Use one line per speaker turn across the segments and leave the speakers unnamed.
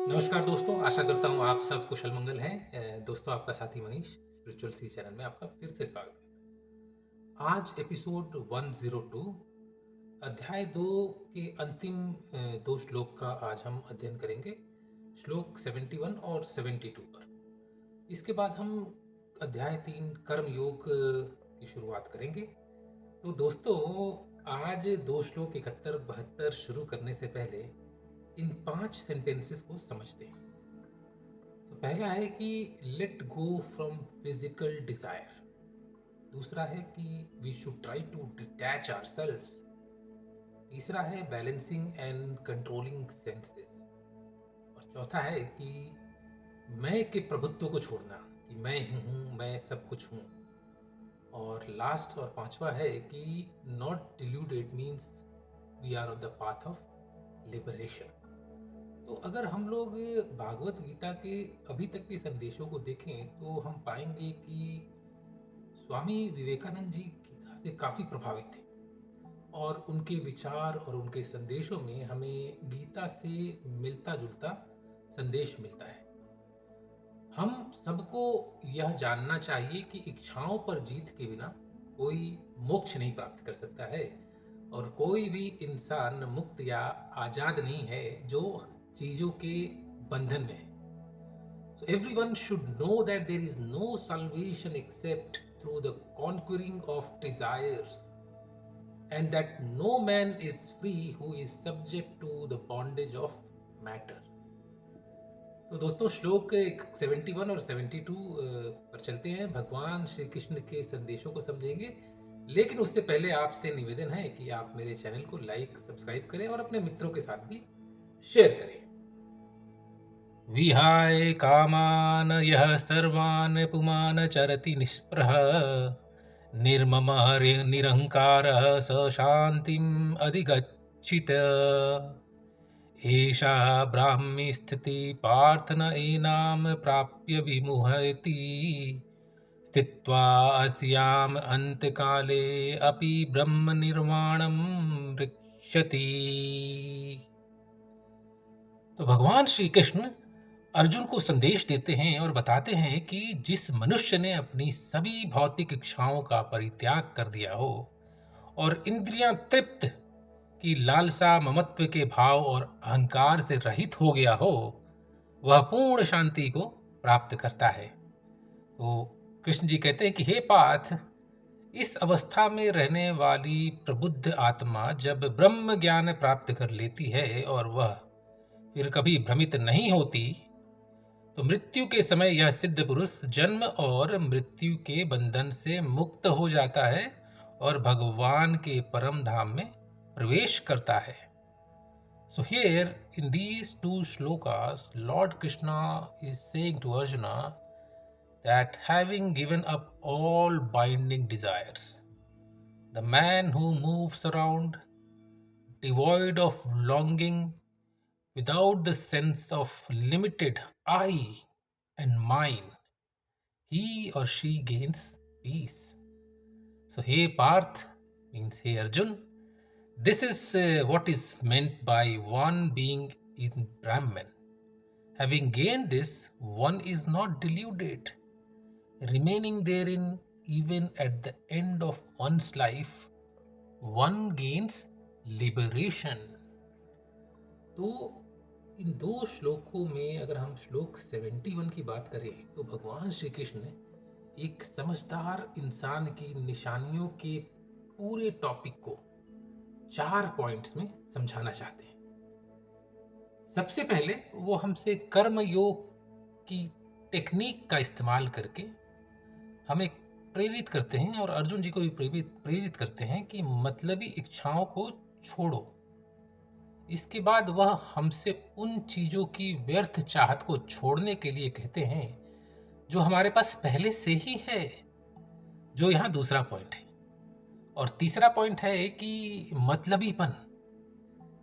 नमस्कार दोस्तों, आशा करता हूँ आप सब कुशल मंगल हैं। दोस्तों, आपका साथी मनीष स्पिरिचुअल सी चैनल में आपका फिर से स्वागत है। आज एपिसोड 102 अध्याय 2 के अंतिम दो श्लोक का आज हम अध्ययन करेंगे, श्लोक 71 और 72 पर। इसके बाद हम अध्याय 3 कर्म योग की शुरुआत करेंगे। तो दोस्तों, आज दो श्लोक 71-72 शुरू करने से पहले इन 5 सेंटेंसेस को समझते हैं। तो पहला है कि let go from physical desire. दूसरा है कि we should try to detach ourselves. तीसरा है बैलेंसिंग एंड कंट्रोलिंग सेंसेस। और चौथा है कि मैं के प्रभुत्व को छोड़ना, कि मैं हूँ, मैं सब कुछ हूँ। और लास्ट और पांचवा है कि not diluted means we are on the path of liberation. तो अगर हम लोग भागवत गीता के अभी तक के संदेशों को देखें तो हम पाएंगे कि स्वामी विवेकानंद जी गीता से काफ़ी प्रभावित थे और उनके विचार और उनके संदेशों में हमें गीता से मिलता जुलता संदेश मिलता है। हम सबको यह जानना चाहिए कि इच्छाओं पर जीत के बिना कोई मोक्ष नहीं प्राप्त कर सकता है और कोई भी इंसान मुक्त या आजाद नहीं है जो चीजों के बंधन में है। So everyone should know that there is no salvation except through the conquering of desires, and that no man is free who is subject to the bondage of matter. तो दोस्तों, श्लोक 71 और 72 पर चलते हैं। भगवान श्री कृष्ण के संदेशों को समझेंगे, लेकिन उससे पहले आपसे निवेदन है कि आप मेरे चैनल को लाइक सब्सक्राइब करें और अपने मित्रों के साथ भी शेयर करें। विहाय कामान यह सर्वान् पुमान् चरति निःस्पृह निर्ममः निरहङ्कारः स शान्तिम् अधिगच्छति। एषा ब्राह्मी स्थिति पार्थ न एनां प्राप्य विमुह्यति स्थित्वा अस्याम् अंतकाले अपि ब्रह्म निर्वाणं रक्षति। तो भगवान श्री कृष्ण अर्जुन को संदेश देते हैं और बताते हैं कि जिस मनुष्य ने अपनी सभी भौतिक इच्छाओं का परित्याग कर दिया हो और इंद्रियां तृप्त की लालसा, ममत्व के भाव और अहंकार से रहित हो गया हो, वह पूर्ण शांति को प्राप्त करता है। तो कृष्ण जी कहते हैं कि हे पार्थ, इस अवस्था में रहने वाली प्रबुद्ध आत्मा जब ब्रह्म ज्ञान प्राप्त कर लेती है और वह फिर कभी भ्रमित नहीं होती, तो मृत्यु के समय यह सिद्ध पुरुष जन्म और मृत्यु के बंधन से मुक्त हो जाता है और भगवान के परम धाम में प्रवेश करता है। So here in these two shlokas, Lord Krishna is saying to Arjuna that having given up all binding desires, the man who moves around devoid of longing, without the sense of limited I and mine, he or she gains peace. So, hey Parth means hey Arjun. This is what is meant by one being in Brahman. Having gained this, one is not deluded, remaining therein even at the end of one's life, one gains liberation. तो इन दो श्लोकों में अगर हम श्लोक 71 की बात करें तो भगवान श्री कृष्ण एक समझदार इंसान की निशानियों के पूरे टॉपिक को 4 पॉइंट्स में समझाना चाहते हैं। सबसे पहले वो हमसे कर्म योग की टेक्निक का इस्तेमाल करके हमें प्रेरित करते हैं और अर्जुन जी को भी प्रेरित करते हैं कि मतलबी इच्छाओं को छोड़ो। इसके बाद वह हमसे उन चीजों की व्यर्थ चाहत को छोड़ने के लिए कहते हैं जो हमारे पास पहले से ही है, जो यहाँ दूसरा पॉइंट है। और तीसरा पॉइंट है कि मतलबीपन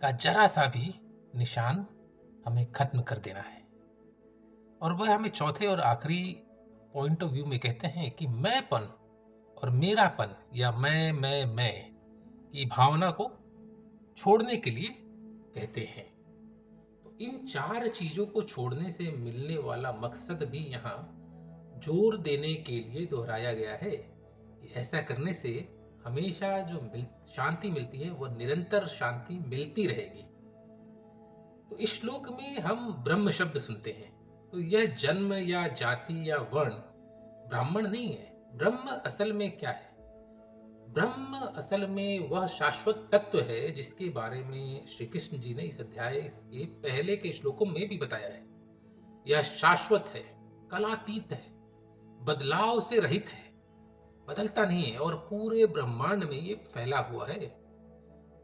का जरा सा भी निशान हमें खत्म कर देना है। और वह हमें चौथे और आखिरी पॉइंट ऑफ व्यू में कहते हैं कि मैंपन और मेरापन या मैं की भावना को छोड़ने के लिए कहते हैं। तो इन चार चीजों को छोड़ने से मिलने वाला मकसद भी यहाँ जोर देने के लिए दोहराया गया है कि ऐसा करने से हमेशा जो शांति मिलती है वो निरंतर शांति मिलती रहेगी। तो इस श्लोक में हम ब्रह्म शब्द सुनते हैं, तो यह जन्म या जाति या वर्ण ब्राह्मण नहीं है। ब्रह्म असल में क्या है? ब्रह्म असल में वह शाश्वत तत्व है जिसके बारे में श्री कृष्ण जी ने इस अध्याय के पहले के श्लोकों में भी बताया है। यह शाश्वत है, कालातीत है, बदलाव से रहित है, बदलता नहीं है और पूरे ब्रह्मांड में ये फैला हुआ है।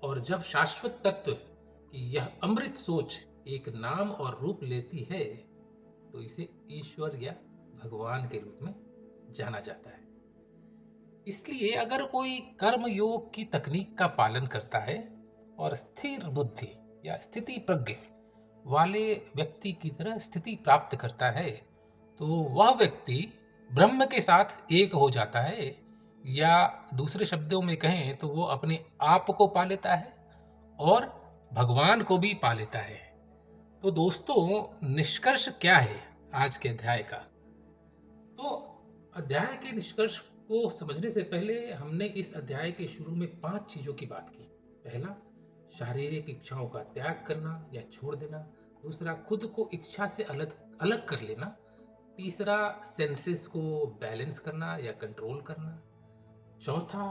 और जब शाश्वत तत्व की यह अमृत सोच एक नाम और रूप लेती है तो इसे ईश्वर या भगवान के रूप में जाना जाता है। इसलिए अगर कोई कर्म योग की तकनीक का पालन करता है और स्थिर बुद्धि या स्थिति प्रज्ञ वाले व्यक्ति की तरह स्थिति प्राप्त करता है तो वह व्यक्ति ब्रह्म के साथ एक हो जाता है, या दूसरे शब्दों में कहें तो वो अपने आप को पा लेता है और भगवान को भी पा लेता है। तो दोस्तों, निष्कर्ष क्या है आज के अध्याय का? तो अध्याय के निष्कर्ष को समझने से पहले हमने इस अध्याय के शुरू में 5 चीजों की बात की। पहला, शारीरिक इच्छाओं का त्याग करना या छोड़ देना। दूसरा, खुद को इच्छा से अलग अलग कर लेना। तीसरा, सेंसेस को बैलेंस करना या कंट्रोल करना। चौथा,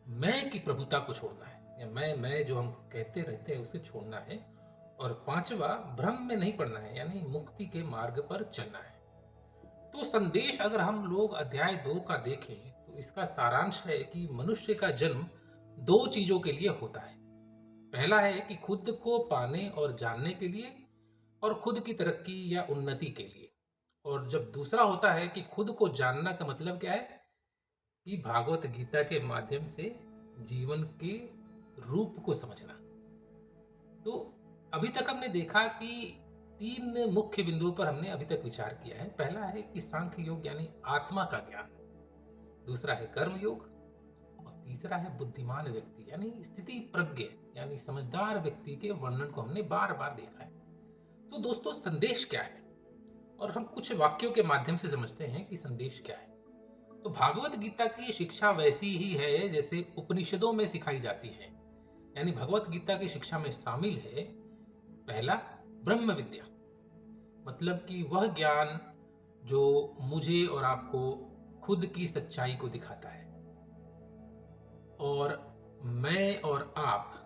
मैं की प्रभुता को छोड़ना है, या मैं जो हम कहते रहते हैं उसे छोड़ना है। और पांचवा, भ्रम में नहीं पड़ना है, यानी मुक्ति के मार्ग पर चलना है। तो संदेश अगर हम लोग अध्याय 2 का देखें तो इसका सारांश है कि मनुष्य का जन्म 2 चीजों के लिए होता है। पहला है कि खुद को पाने और जानने के लिए, और खुद की तरक्की या उन्नति के लिए। और जब दूसरा होता है कि खुद को जानना का मतलब क्या है कि भागवत गीता के माध्यम से जीवन के रूप को समझना। तो अभी तक हमने देखा कि 3 मुख्य बिंदुओं पर हमने अभी तक विचार किया है। पहला है कि सांख्य योग यानी आत्मा का ज्ञान, दूसरा है कर्म योग, और तीसरा है बुद्धिमान व्यक्ति यानी स्थिति प्रज्ञ यानी समझदार व्यक्ति के वर्णन को हमने बार बार देखा है। तो दोस्तों, संदेश क्या है? और हम कुछ वाक्यों के माध्यम से समझते हैं कि संदेश क्या है। तो भागवत गीता की शिक्षा वैसी ही है जैसे उपनिषदों में सिखाई जाती है, यानी भगवत गीता की शिक्षा में शामिल है पहला, ब्रह्म विद्या, मतलब कि वह ज्ञान जो मुझे और आपको खुद की सच्चाई को दिखाता है, और मैं और आप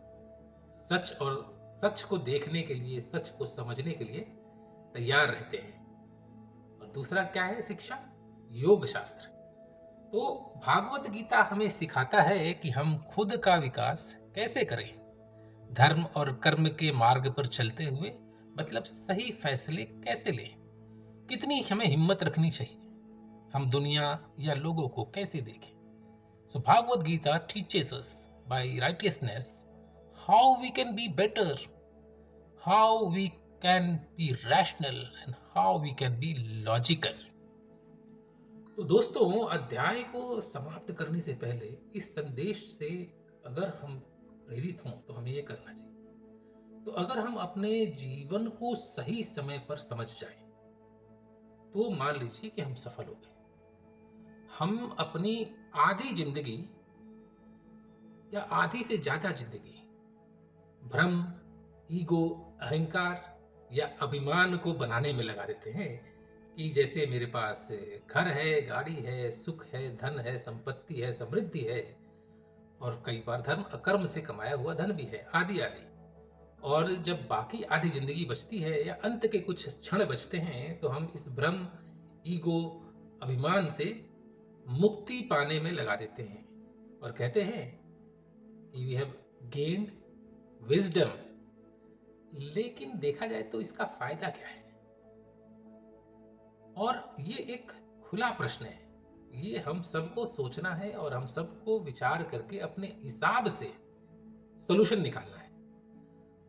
सच को देखने के लिए, सच को समझने के लिए तैयार रहते हैं। और दूसरा क्या है? शिक्षा, योग शास्त्र। तो भागवत गीता हमें सिखाता है कि हम खुद का विकास कैसे करें, धर्म और कर्म के मार्ग पर चलते हुए, मतलब सही फैसले कैसे लें, कितनी हमें हिम्मत रखनी चाहिए, हम दुनिया या लोगों को कैसे देखें। So Bhagavad Gita teaches us by righteousness how we can be better, how we can be rational and how we can be logical. तो दोस्तों, अध्याय को समाप्त करने से पहले इस संदेश से अगर हम प्रेरित हों तो हमें ये करना चाहिए। तो अगर हम अपने जीवन को सही समय पर समझ जाएं तो मान लीजिए कि हम सफल हो गए। हम अपनी आधी जिंदगी या आधी से ज्यादा जिंदगी भ्रम, ईगो, अहंकार या अभिमान को बनाने में लगा देते हैं कि जैसे मेरे पास घर है, गाड़ी है, सुख है, धन है, संपत्ति है, समृद्धि है, और कई बार धर्म अकर्म से कमाया हुआ धन भी है, आदि आदि। और जब बाकी आधी जिंदगी बचती है या अंत के कुछ क्षण बचते हैं तो हम इस भ्रम, ईगो, अभिमान से मुक्ति पाने में लगा देते हैं और कहते हैं कि वी हैव गेन्ड विजडम। लेकिन देखा जाए तो इसका फायदा क्या है? और ये एक खुला प्रश्न है, ये हम सबको सोचना है और हम सबको विचार करके अपने हिसाब से सॉल्यूशन निकालना है।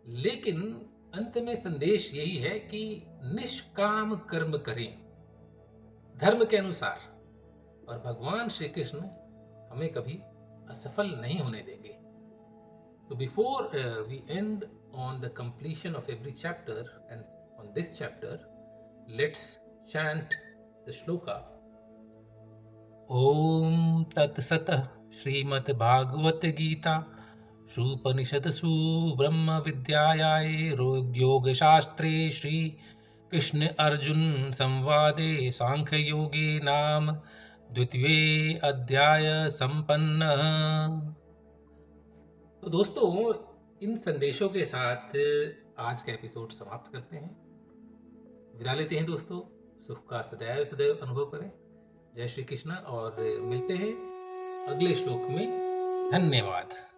लेकिन अंत में संदेश यही है कि निष्काम कर्म करें धर्म के अनुसार, और भगवान श्री कृष्ण हमें कभी असफल नहीं होने देंगे। So before we end on the completion of every chapter, and on this chapter, let's chant the shloka. Om Tat Sat Srimad Bhagavad Gita Shupaniषत्सु ब्रह्म विद्यायां योग शास्त्रे श्री कृष्ण अर्जुन संवादे सांख्य योगे नाम द्वितीय अध्याय संपन्न। तो दोस्तों, इन संदेशों के साथ आज का एपिसोड समाप्त करते हैं, विदा लेते हैं दोस्तों। सुख का सदैव सदैव अनुभव करें। जय श्री कृष्ण और मिलते हैं अगले श्लोक में। धन्यवाद।